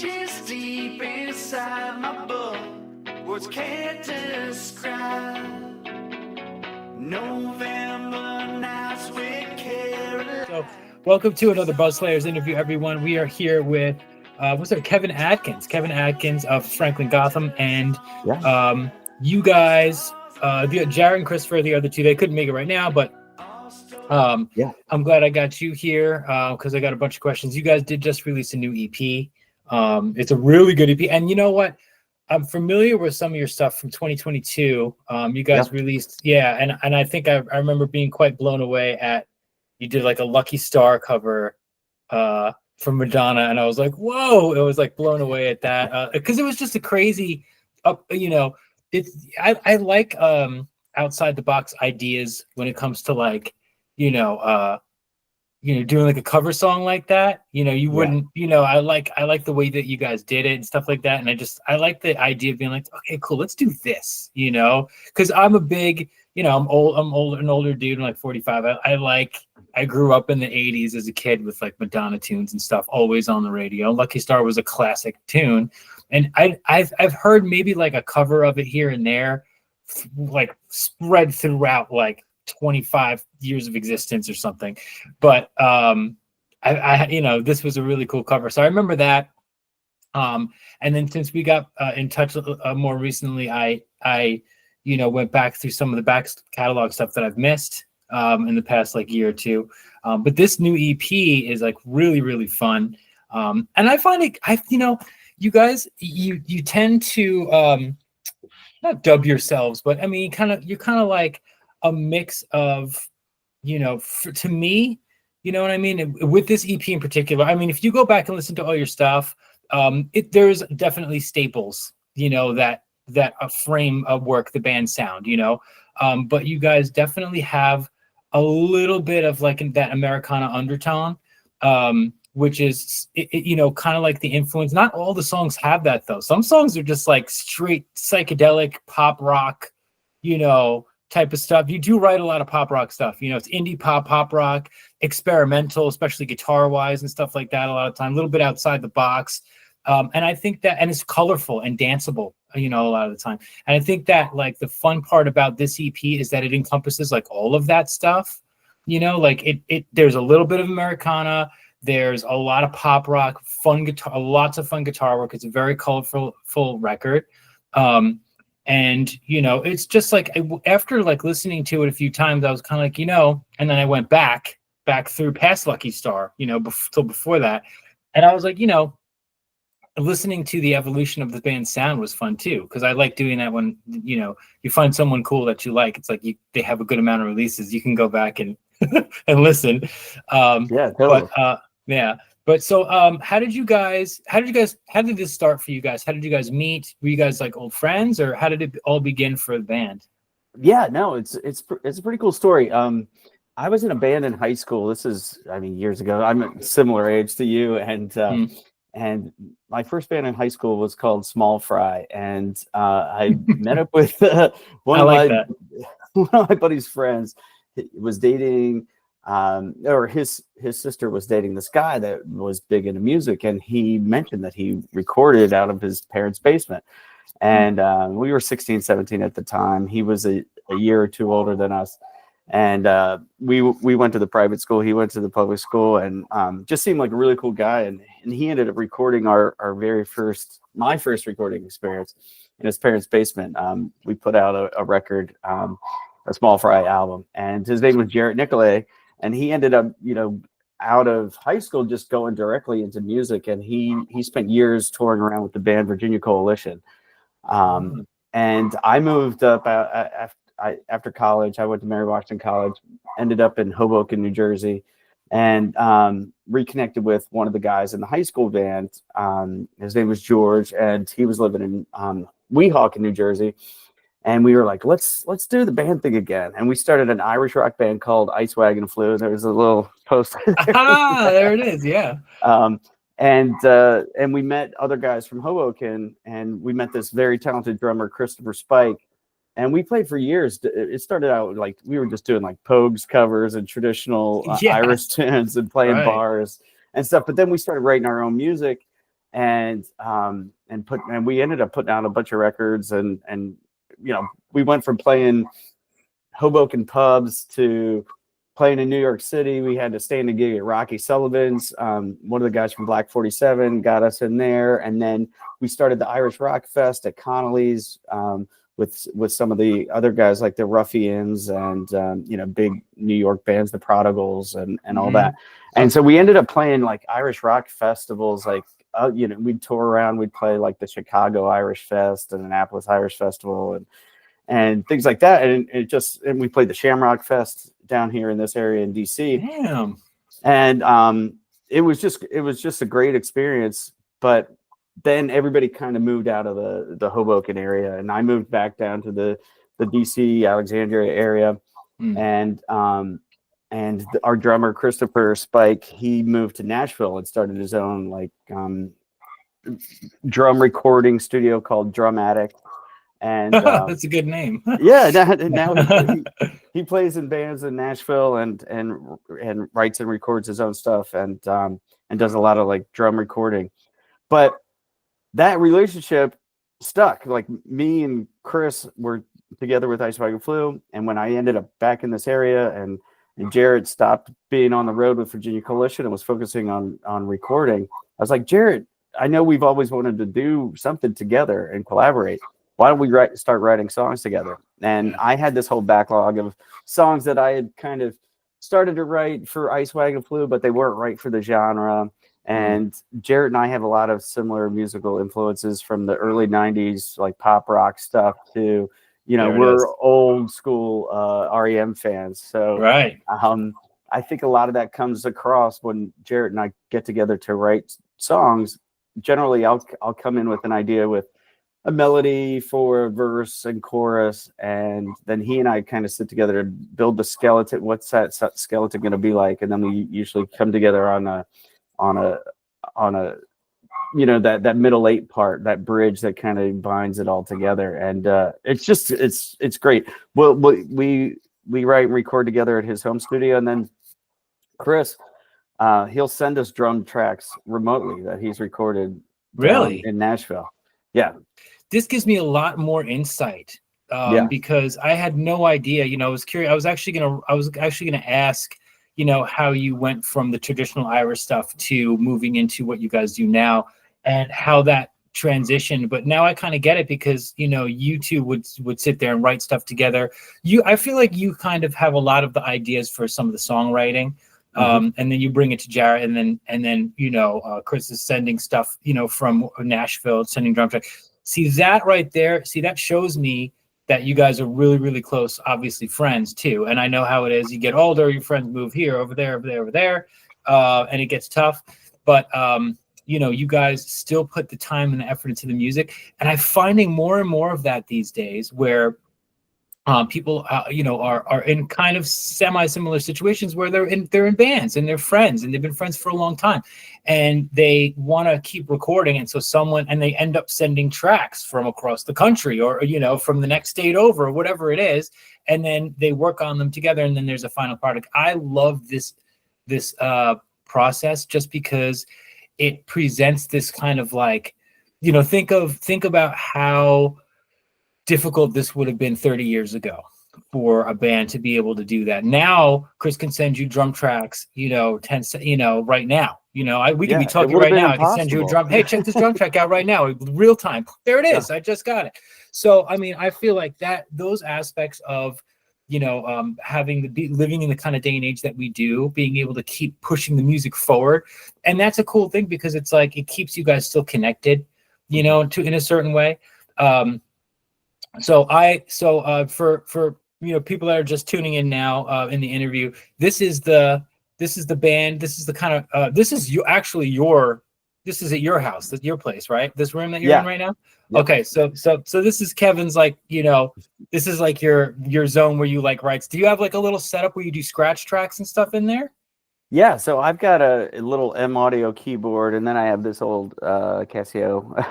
reaches deep inside my book. Words can't describe November nights with Caroline. So, welcome to another Buzz Slayers interview, everyone. We are here with Kevin Adkins of Franklin Gotham, and you guys, Jared and Christopher, the other two, they couldn't make it right now, but I'm glad I got you here because I got a bunch of questions. You guys did just release a new EP. It's a really good EP, and you know what? I'm familiar with some of your stuff from 2022. You guys released, and I think I remember being quite blown away at. You did like a Lucky Star cover from Madonna, and I was like, whoa! It was like blown away at that because it was just a crazy, I like outside the box ideas when it comes to like, doing like a cover song like that. You wouldn't, I like the way that you guys did it and stuff like that, and I like the idea of being like, okay, cool, let's do this, because I'm a big, I'm an older dude, I'm like 45. I grew up in the 80s as a kid with like Madonna tunes and stuff always on the radio. Lucky Star was a classic tune. And I've heard maybe like a cover of it here and there, like spread throughout like 25 years of existence or something. But this was a really cool cover. So I remember that. And then since we got in touch more recently, I went back through some of the back catalog stuff that I've missed in the past like year or two. But this new EP is like really, really fun. And I find it, you guys, you tend to not dub yourselves, but I mean, you're kind of like a mix of, to me, you know what I mean? With this EP in particular, I mean, if you go back and listen to all your stuff, there's definitely staples, that frame of work the band sound, but you guys definitely have a little bit of like that Americana undertone, which is, kind of like the influence. Not all the songs have that though. Some songs are just like straight psychedelic pop rock, type of stuff. You do write a lot of pop rock stuff. It's indie pop rock, experimental, especially guitar wise and stuff like that. A lot of time, a little bit outside the box. And I think that, and it's colorful and danceable, a lot of the time. And I think that like the fun part about this EP is that it encompasses like all of that stuff, like there's a little bit of Americana, there's a lot of pop rock, fun guitar, lots of fun guitar work. It's a very colorful, full record. And, it's just like, after like listening to it a few times, I was kind of like, and then I went back through past Lucky Star, till before that. And I was like, listening to the evolution of the band's sound was fun too, because I like doing that when you find someone cool that you like. It's like they have a good amount of releases. You can go back and and listen. Totally. But so how did this start for you guys? How did you guys meet? Were you guys like old friends, or how did it all begin for the band? It's a pretty cool story. I was in a band in high school. This is, years ago. I'm a similar age to you, and my first band in high school was called Small Fry, and I met up with one of my buddy's friends. He was dating, or his sister was dating this guy that was big into music, and he mentioned that he recorded out of his parents' basement. And we were 16, 17 at the time. He was a year or two older than us. And we went to the private school. He went to the public school, and just seemed like a really cool guy. And he ended up recording my first recording experience in his parents' basement. We put out a record, a Small Fry album, and his name was Jarrett Nicolay. And he ended up, out of high school, just going directly into music. And he spent years touring around with the band Virginia Coalition. And I moved up after college. I went to Mary Washington College, ended up in Hoboken, New Jersey, and reconnected with one of the guys in the high school band. His name was George, and he was living in Weehawken, New Jersey. And we were like, let's do the band thing again. And we started an Irish rock band called Ice Wagon Flu. There was a little poster. There it is. Yeah. And we met other guys from Hoboken, and we met this very talented drummer, Christopher Spike. And we played for years. It started out like we were just doing like Pogues covers and traditional Irish tunes and playing bars and stuff. But then we started writing our own music. and we ended up putting out a bunch of records, and we went from playing Hoboken pubs to playing in New York City. We had to stand a gig at Rocky Sullivan's. One of the guys from Black 47 got us in there, and then we started the Irish Rock Fest at Connolly's with some of the other guys like the Ruffians and big New York bands, the Prodigals and all that. And so we ended up playing like Irish rock festivals, like we'd tour around, we'd play like the Chicago Irish Fest and Annapolis Irish Festival and things like that. And we played the Shamrock Fest down here in this area in DC. Damn. And it was just a great experience. But then everybody kind of moved out of the Hoboken area, and I moved back down to the DC Alexandria area. And our drummer Christopher Spike, he moved to Nashville and started his own like drum recording studio called Drum Addict. And that's a good name. Yeah, now he plays in bands in Nashville and writes and records his own stuff and does a lot of like drum recording. But that relationship stuck. Like me and Chris were together with Ice Wagon Flu, and when I ended up back in this area and Jared stopped being on the road with Virginia Coalition and was focusing on recording, I was like, Jared, I know we've always wanted to do something together and collaborate. Why don't we start writing songs together? And I had this whole backlog of songs that I had kind of started to write for Ice Wagon Flu, but they weren't right for the genre. And Jared and I have a lot of similar musical influences from the early 90s, like pop rock stuff to, we're old school REM fans. So right. I think a lot of that comes across when Jared and I get together to write songs. Generally, I'll come in with an idea with a melody for a verse and chorus, and then he and I kind of sit together to build the skeleton. What's that skeleton going to be like? And then we usually come together on a that middle eight part, that bridge that kind of binds it all together. And it's great. Well, we write and record together at his home studio, and then Chris, he'll send us drum tracks remotely that he's recorded in Nashville. Yeah. This gives me a lot more insight because I had no idea. I was curious. I was actually gonna ask, how you went from the traditional Irish stuff to moving into what you guys do now, and how that transitioned. But now I kind of get it because you two would sit there and write stuff together. I feel like you kind of have a lot of the ideas for some of the songwriting. And then you bring it to Jared, and then Chris is sending stuff from Nashville, sending drum tracks. See that right there? See, that shows me that you guys are really, really close, obviously friends too. And I know how it is. You get older, your friends move here, over there, and it gets tough. But you guys still put the time and the effort into the music, and I'm finding more and more of that these days, where people are in kind of semi-similar situations where they're in bands and they're friends and they've been friends for a long time, and they want to keep recording, and so they end up sending tracks from across the country or from the next state over or whatever it is, and then they work on them together, and then there's a final product. I love this process just because it presents this kind of like think about how difficult this would have been 30 years ago for a band to be able to do that. Now Chris can send you drum tracks, right now. We can be talking right now. I can send you a drum. Hey, check this drum track out right now, real time. There it is. Yeah. I just got it. So I mean, I feel like those aspects of living in the kind of day and age that we do, being able to keep pushing the music forward, and that's a cool thing because it's like it keeps you guys still connected, in a certain way. So for people that are just tuning in now in the interview, this is the band. This is the kind of this is at your house, that's your place, right? This room that you're in right now. Yep. Okay, so this is Kevin's this is like your zone where you like writes. Do you have like a little setup where you do scratch tracks and stuff in there? Yeah, so I've got a little M Audio keyboard, and then I have this old Casio.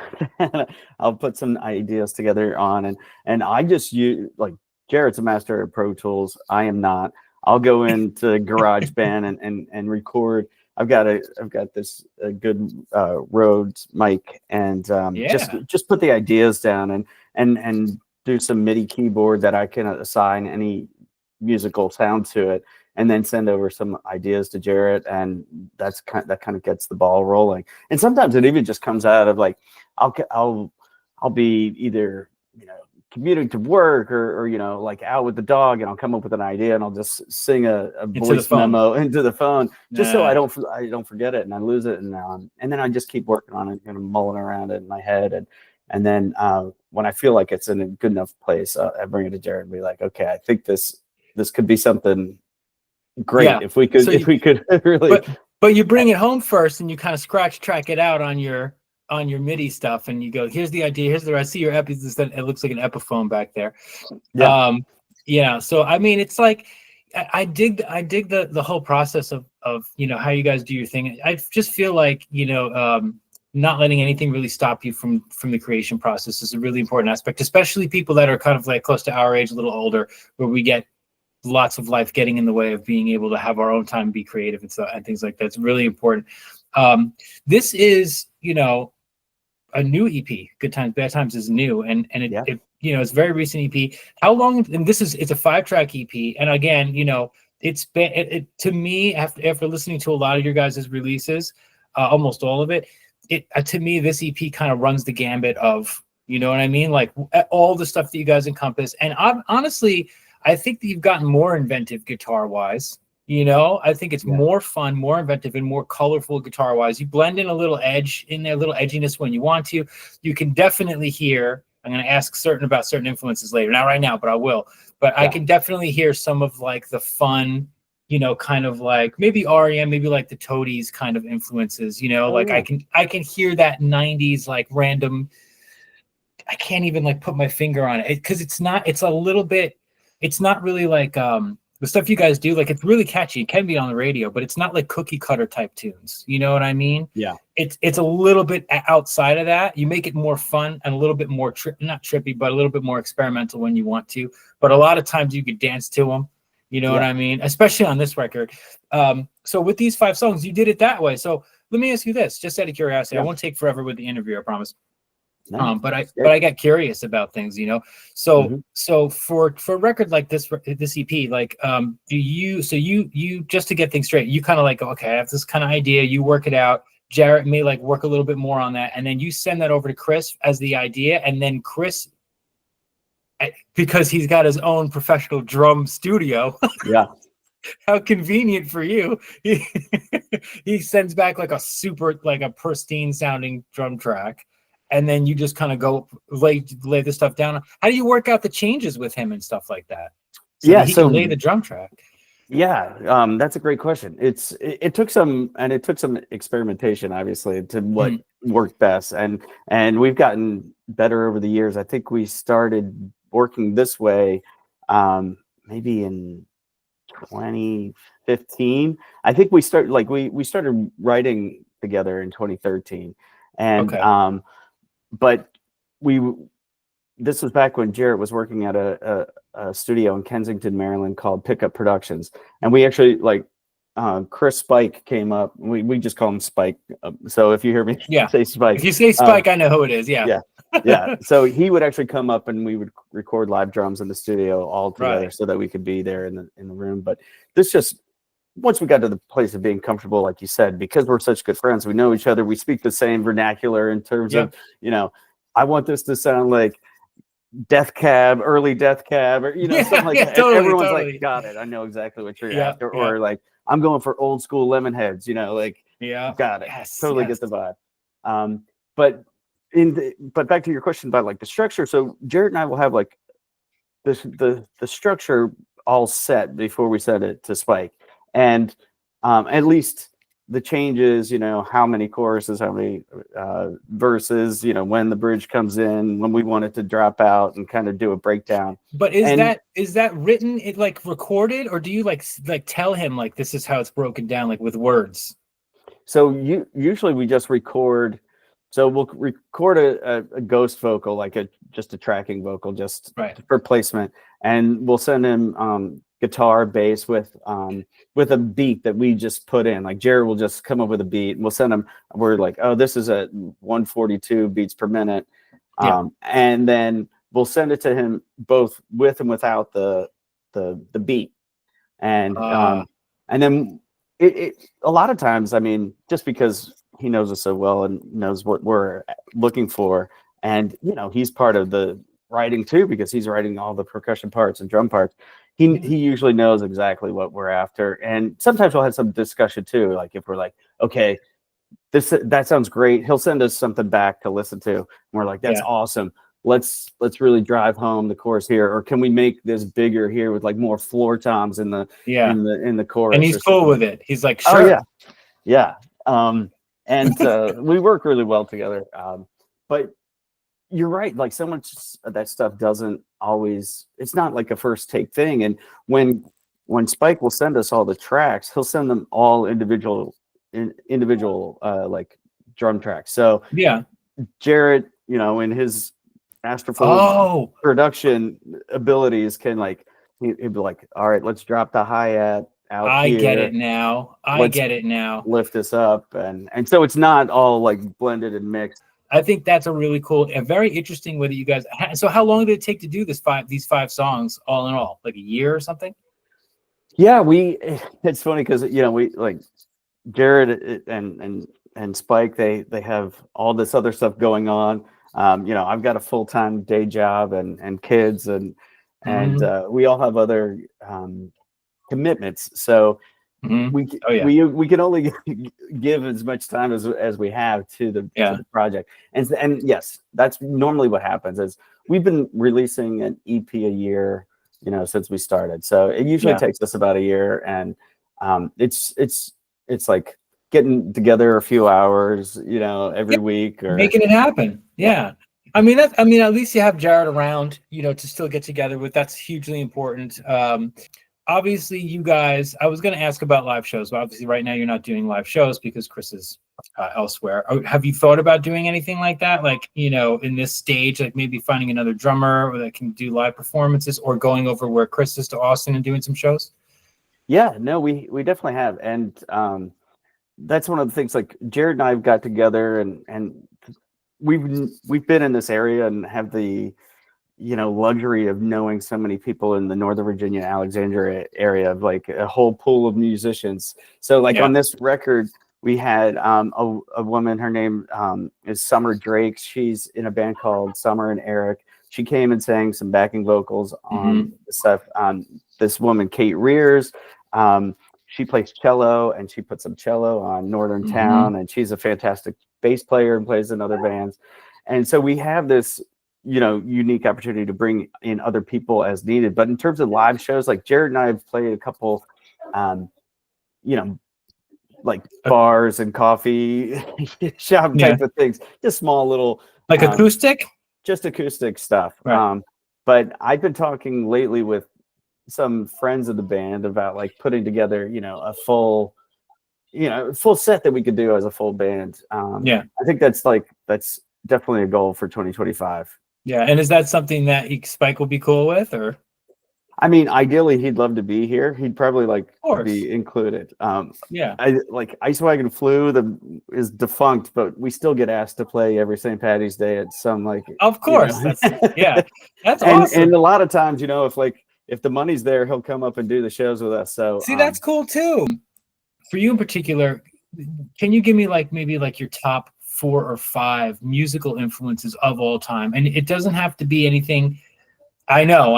I'll put some ideas together on, and I just use, like, Jared's a master at Pro Tools. I am not. I'll go into GarageBand and record I've got this good Rhodes mic, and Yeah. just put the ideas down and do some MIDI keyboard that I can assign any musical sound to it, and then send over some ideas to Jarrett, and that kind of gets the ball rolling. And sometimes it even just comes out of like I'll be either commuting to work or like out with the dog, and I'll come up with an idea, and I'll just sing a voice memo into the phone, just so I don't forget it and I lose it, and then I just keep working on it and mulling around it in my head, and then when I feel like it's in a good enough place, I bring it to Jared and be like, okay, I think this could be something great if we could really. But you bring it home first, and you kind of scratch track it out on your MIDI stuff, and you go, here's the idea, here's the I see your it looks like an Epiphone back there. So I mean, it's like I dig the whole process of how you guys do your thing. I just feel like not letting anything really stop you from the creation process is a really important aspect, especially people that are kind of like close to our age, a little older, where we get lots of life getting in the way of being able to have our own time, be creative and things like that. It's really important. This is a new EP. Good Times, Bad Times is new, and it's very recent EP. How long? And it's a 5-track EP, and again, it's been to me after listening to a lot of your guys' releases, almost all of it. To me, this EP kind of runs the gambit of, you know what I mean, like all the stuff that you guys encompass. And honestly, I think that you've gotten more inventive guitar wise. I think it's more fun, more inventive, and more colorful guitar wise. You blend in a little edge in there, a little edginess when you want to. You can definitely hear. I'm going to ask about certain influences later, not right now, but I will. But I can definitely hear some of like the fun, kind of like maybe REM, maybe like the Toadies kind of influences. I can hear that 90s like random. I can't even like put my finger on it because it's a little bit. It's not really like the stuff you guys do, like it's really catchy. It can be on the radio, but it's not like cookie cutter type tunes. You know what I mean? Yeah. It's a little bit outside of that. You make it more fun and a little bit more not trippy, but a little bit more experimental when you want to. But a lot of times you could dance to them. You know what I mean? Especially on this record. So with these 5 songs, you did it that way. So let me ask you this, just out of curiosity. I won't take forever with the interview, I promise. No, but I got curious about things, So for a record like this EP, like do you just to get things straight, you kind of like, okay, I have this kind of idea, you work it out. Jarrett may like work a little bit more on that, and then you send that over to Chris as the idea, and then Chris, because he's got his own professional drum studio. Yeah. How convenient for you. He sends back like a pristine sounding drum track. And then you just kind of go lay the stuff down. How do you work out the changes with him and stuff like that? So he can lay the drum track. Yeah, that's a great question. It took some experimentation, obviously, to what worked best, and we've gotten better over the years. I think we started working this way maybe in 2015. I think we started writing together in 2013, and but this was back when Jarrett was working at a studio in Kensington, Maryland called Pickup Productions. And we actually Chris Spike came up. We just call him Spike. So if you hear me say Spike. If you say Spike, I know who it is. Yeah. Yeah. So he would actually come up and we would record live drums in the studio all together so that we could be there in the room. But once we got to the place of being comfortable, like you said, because we're such good friends, we know each other, we speak the same vernacular in terms of, I want this to sound like early Death Cab, or something like that. Totally, everyone's like, got it. I know exactly what you're after. Or like, I'm going for old school Lemonheads, got it. Yes, totally get the vibe. But back to your question about like the structure. So Jarrett and I will have like the structure all set before we send it to Spike. And at least the changes, how many choruses, how many verses, when the bridge comes in, when we want it to drop out, and kind of do a breakdown. But is that written, like recorded, or do you like tell him like this is how it's broken down, like with words? So usually we just record. So we'll record a ghost vocal, like just a tracking vocal, just for placement, and we'll send him guitar, bass with a beat that we just put in. Like Jared will just come up with a beat, and we'll send him. We're like, oh, this is at 142 beats per minute, and then we'll send it to him both with and without the beat, and then it a lot of times, I mean, just because he knows us so well and knows what we're looking for, and he's part of the writing too, because he's writing all the percussion parts and drum parts. He usually knows exactly what we're after, and sometimes we'll have some discussion too. Like if we're like, okay, that sounds great, he'll send us something back to listen to, and we're like, that's awesome. Let's really drive home the chorus here, or can we make this bigger here with like more floor toms in the in the chorus? And he's cool with it. He's like, sure. Oh yeah. And we work really well together. But you're right. Like so much of that stuff doesn't always. It's not like a first take thing. And when Spike will send us all the tracks, he'll send them all individual like drum tracks. So Jarrett, in his masterful production abilities, can like he'd be like, all right, let's drop the hi-hat out here. Get it now. Get it now. Lift this up, and so it's not all like blended and mixed. I think that's a really cool, a very interesting way that you guys. So how long did it take to do these five songs all in all? Like a year or something? Yeah, it's funny because we like Jared and Spike, they have all this other stuff going on. I've got a full-time day job and kids, and we all have other commitments. So we can only give as much time as we have to the project. And yes, that's normally what happens. Is we've been releasing an EP a year, since we started. So it usually takes us about a year, and it's like getting together a few hours, every week, or making it happen. Yeah. I mean, at least you have Jared around, to still get together with. That's hugely important. Obviously, you guys, I was going to ask about live shows, but obviously right now you're not doing live shows because Chris is elsewhere. Have you thought about doing anything like that? Like, in this stage, like maybe finding another drummer that can do live performances, or going over where Chris is to Austin and doing some shows? Yeah, no, we definitely have. And that's one of the things, like Jared and I have got together, and we've been in this area and have the luxury of knowing so many people in the Northern Virginia, Alexandria area, of like a whole pool of musicians. So like on this record, we had a woman, her name is Summer Drake. She's in a band called Summer and Eric. She came and sang some backing vocals on the stuff. This woman, Kate Rears, she plays cello, and she put some cello on Northern Town, and she's a fantastic bass player and plays in other bands. And so we have this unique opportunity to bring in other people as needed. But in terms of live shows, like Jared and I have played a couple like bars and coffee shop type of things, just small little like acoustic stuff. Right. But I've been talking lately with some friends of the band about like putting together a full set that we could do as a full band. I think that's definitely a goal for 2025. Yeah. And is that something that Spike will be cool with, or? I mean, ideally he'd love to be here. He'd probably like to be included. I like Ice Wagon Flu is defunct, but we still get asked to play every St. Patty's Day at some like. Of course, that's awesome. And a lot of times, if the money's there, he'll come up and do the shows with us. So see, that's cool too. For you in particular, can you give me maybe your top 4 or 5 musical influences of all time? And it doesn't have to be anything. I know.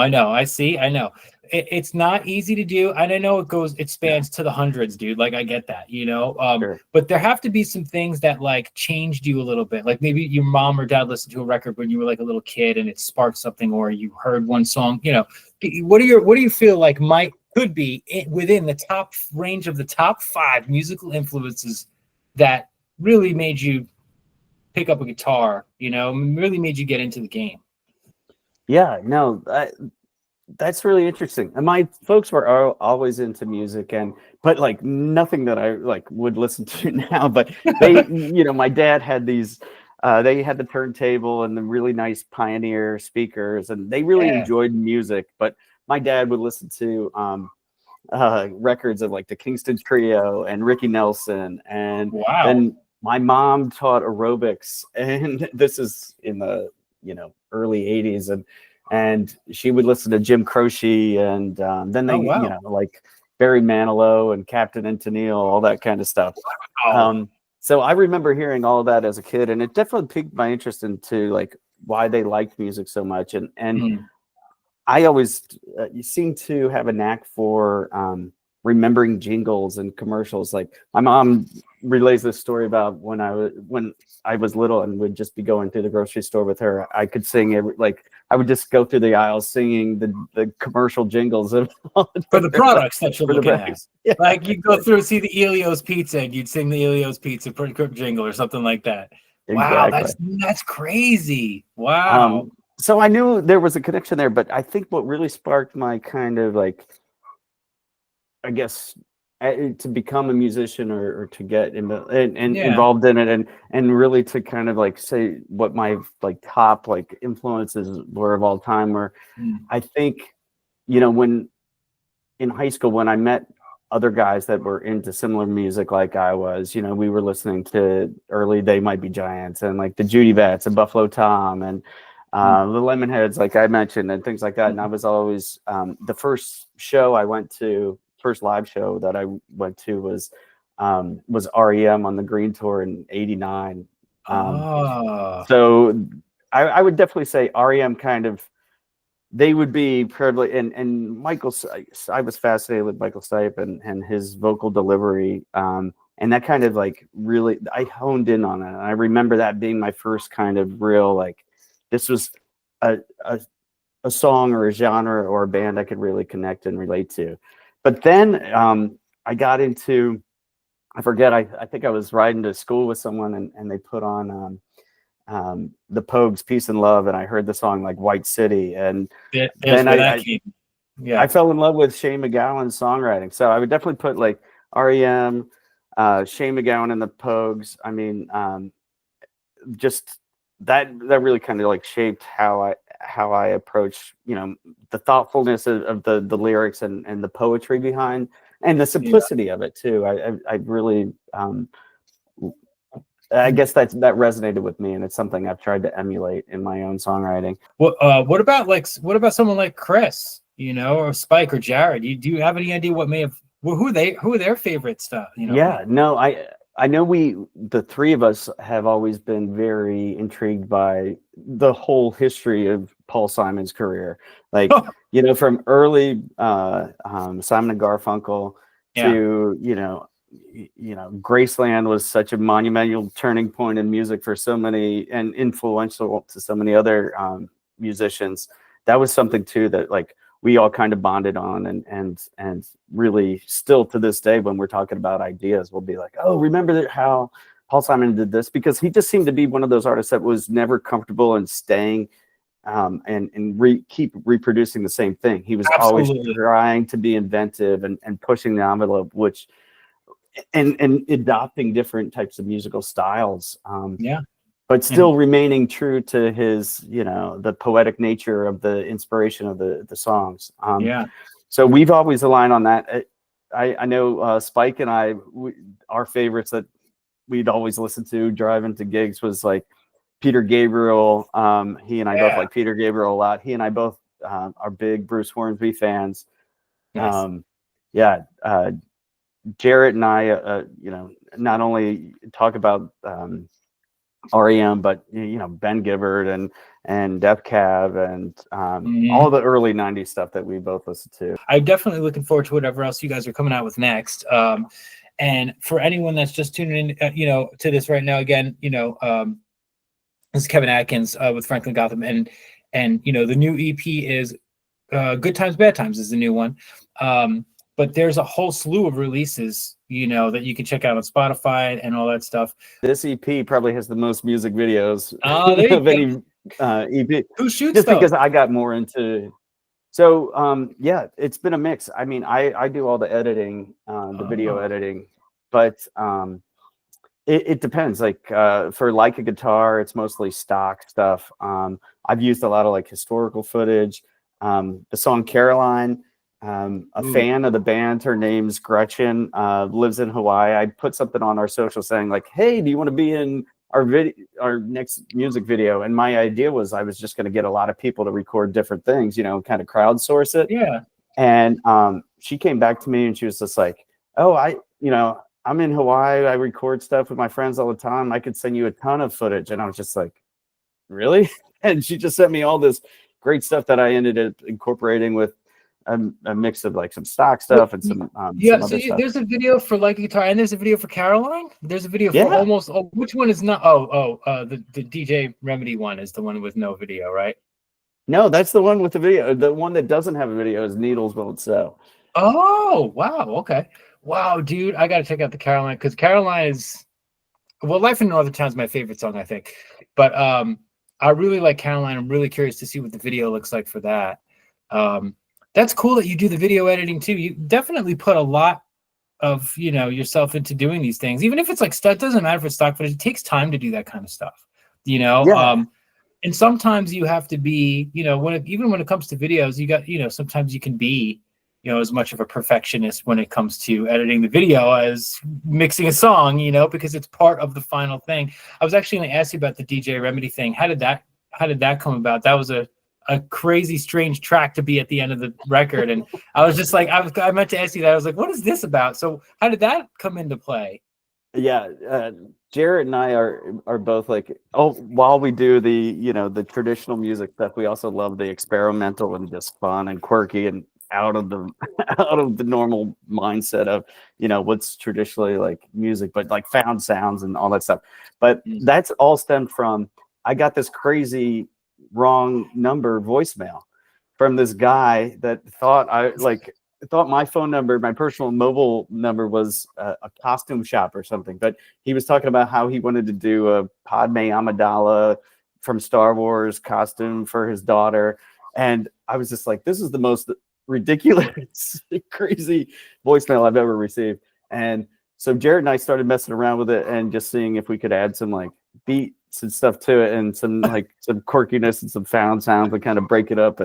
It's not easy to do. And I know it spans to the hundreds, dude. Like, I get that, Sure. But there have to be some things that changed you a little bit. Like maybe your mom or dad listened to a record when you were like a little kid and it sparked something, or you heard one song, what do you feel like could be within the top range of the top 5 musical influences that really made you pick up a guitar, really made you get into the game? Yeah, no, that's really interesting. And my folks were always into music, but nothing that I would listen to now. But they, my dad had these. They had the turntable and the really nice Pioneer speakers, and they really enjoyed music. But my dad would listen to records of like the Kingston Trio and Ricky Nelson, and Wow. then my mom taught aerobics, and this is in the early 80s, and she would listen to Jim Croce, and then they Oh, wow. like Barry Manilow and Captain and Tennille, all that kind of stuff. Wow. So I remember hearing all of that as a kid, and it definitely piqued my interest into like why they liked music so much, and Mhm. I always you seem to have a knack for remembering jingles and commercials. Like my mom relays this story about when I was little and would just be going through the grocery store with her. I could sing I would just go through the aisles singing the commercial jingles of For the products that you're for the looking at. bags. Yeah. Like you go through and see the Elio's Pizza and you'd sing the Elio's Pizza jingle or something like that. Wow, Exactly. that's crazy. Wow. So I knew there was a connection there, but I think what really sparked my kind of like, I guess, to become a musician or to get involved in it, and really to kind of like say what my like top like influences were of all time were, I think, when in high school, when I met other guys that were into similar music like I was, we were listening to early They Might Be Giants and like the Judy Bats and Buffalo Tom and the Lemonheads, like I mentioned, and things like that. And I was always the first live show that I went to was REM on the Green Tour in '89. So I would definitely say REM kind of, they would be probably, and Michael, I was fascinated with Michael Stipe and his vocal delivery. And that kind of like really, I honed in on it. And I remember that being my first kind of real, like, this was a song or a genre or a band I could really connect and relate to. But then I got into, I forget, I think I was riding to school with someone and they put on the Pogues, Peace and Love, and I heard the song like White City, and then I fell in love with Shane MacGowan's songwriting. So I would definitely put like REM, Shane MacGowan and the Pogues. I mean, just that really kind of like shaped how I approach, the thoughtfulness of the lyrics and the poetry behind, and the simplicity of it too. I really I guess that resonated with me, and it's something I've tried to emulate in my own songwriting. What about someone like Chris, or Spike or Jared? Do you have any idea who are their favorite stuff? Yeah, no, I know the three of us have always been very intrigued by the whole history of Paul Simon's career, like from early Simon and Garfunkel to Graceland was such a monumental turning point in music for so many and influential to so many other musicians. That was something too that like we all kind of bonded on, and really still to this day when we're talking about ideas, we'll be like, oh, remember how Paul Simon did this? Because he just seemed to be one of those artists that was never comfortable in staying keep reproducing the same thing. He was always trying to be inventive and pushing the envelope, which and adopting different types of musical styles, but still remaining true to his, the poetic nature of the inspiration of the songs. So we've always aligned on that. I know Spike and our favorites that we'd always listen to driving to gigs was like Peter Gabriel. He and I both like Peter Gabriel a lot. He and I both are big Bruce Hornsby fans. Jarrett and I, not only talk about REM, but Ben Gibbard and Death Cab and all the early '90s stuff that we both listened to. I'm definitely looking forward to whatever else you guys are coming out with next. And for anyone that's just tuning in, to this right now, again, this is Kevin Adkins with Franklin Gotham, and the new EP is Good Times, Bad Times is the new one. But there's a whole slew of releases, that you can check out on Spotify and all that stuff. This EP probably has the most music videos of any EP. Who shoots just because I got more into. So it's been a mix. I mean, I do all the editing, the video editing, but it depends. Like for Like a Guitar, it's mostly stock stuff. I've used a lot of like historical footage. The song Caroline. A fan of the band, her name's Gretchen, lives in Hawaii. I put something on our social saying like, hey, do you want to be in our next music video? And my idea was I was just going to get a lot of people to record different things, kind of crowdsource it. Yeah. And she came back to me and she was just like, oh, I'm in Hawaii. I record stuff with my friends all the time. I could send you a ton of footage. And I was just like, really? And she just sent me all this great stuff that I ended up incorporating with a mix of like some stock stuff and some some other stuff. There's a video for Like a Guitar, and there's a video for Caroline. There's a video for almost. Oh, which one is not? The DJ Remedy one is the one with no video, right? No, that's the one with the video. The one that doesn't have a video is Needles Won't Sew. Oh wow, okay, wow, dude, I gotta check out the Caroline because Caroline is, well, Life in Northern Town is my favorite song, I think, but I really like Caroline. I'm really curious to see what the video looks like for that. That's cool that you do the video editing too. You definitely put a lot of, yourself into doing these things, even if it's like stuff. It doesn't matter if it's stock footage. It takes time to do that kind of stuff, Yeah. And sometimes you have to be, even when it comes to videos, you got, sometimes you can be, as much of a perfectionist when it comes to editing the video as mixing a song, because it's part of the final thing. I was actually going to ask you about the DJ Remedy thing. How did that come about? That was a crazy, strange track to be at the end of the record. And I was just like, I meant to ask you that. I was like, what is this about? So how did that come into play? Yeah. Jarrett and I are both like, while we do the traditional music stuff, we also love the experimental and just fun and quirky and out of the normal mindset of, what's traditionally like music, but like found sounds and all that stuff. But that's all stemmed from, I got this crazy wrong number voicemail from this guy that thought my phone number, my personal mobile number, was a costume shop or something. But he was talking about how he wanted to do a Padme Amidala from Star Wars costume for his daughter. And I was just like, this is the most ridiculous, crazy voicemail I've ever received. And so Jared and I started messing around with it and just seeing if we could add some like beats and stuff to it and some some quirkiness and some found sounds and kind of break it up.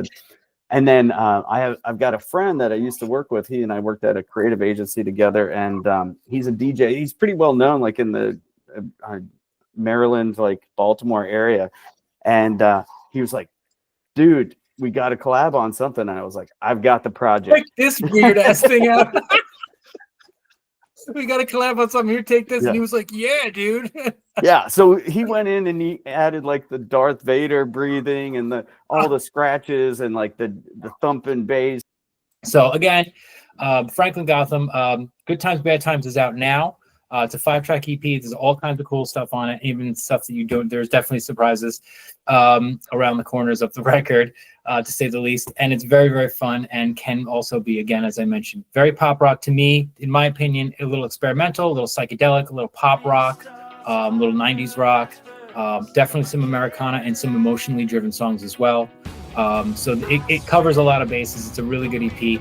And then I've got a friend that I used to work with. He and I worked at a creative agency together, and he's a DJ. He's pretty well known, like in the Maryland, like Baltimore area. And he was like, dude, we got to collab on something. And I was like, I've got the project. Like this weird ass thing out. We got to collab on something here. Take this. Yeah. And he was like, yeah, dude. Yeah. So he went in and he added like the Darth Vader breathing and all the scratches and like the thumping bass. So again, Franklin Gotham, Good Times, Bad Times is out now. It's a 5-track EP. There's all kinds of cool stuff on it, even stuff that you don't. There's definitely surprises around the corners of the record, to say the least. And it's very, very fun and can also be, again, as I mentioned, very pop rock to me, in my opinion, a little experimental, a little psychedelic, a little pop rock, a little 90s rock, definitely some Americana and some emotionally driven songs as well. So it covers a lot of bases. It's a really good EP.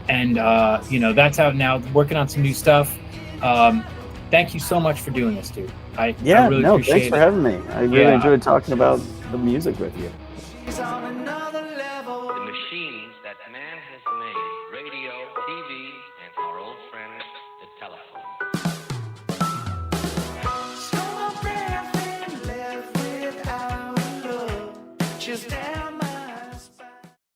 And that's out now, working on some new stuff. Thank you so much for doing this, dude. I really appreciate thanks for having me. I really enjoyed talking about the music with you. He's on another level. The machines that man has made, radio, TV, and our old friend, the telephone. So my breath and left without love. Just down.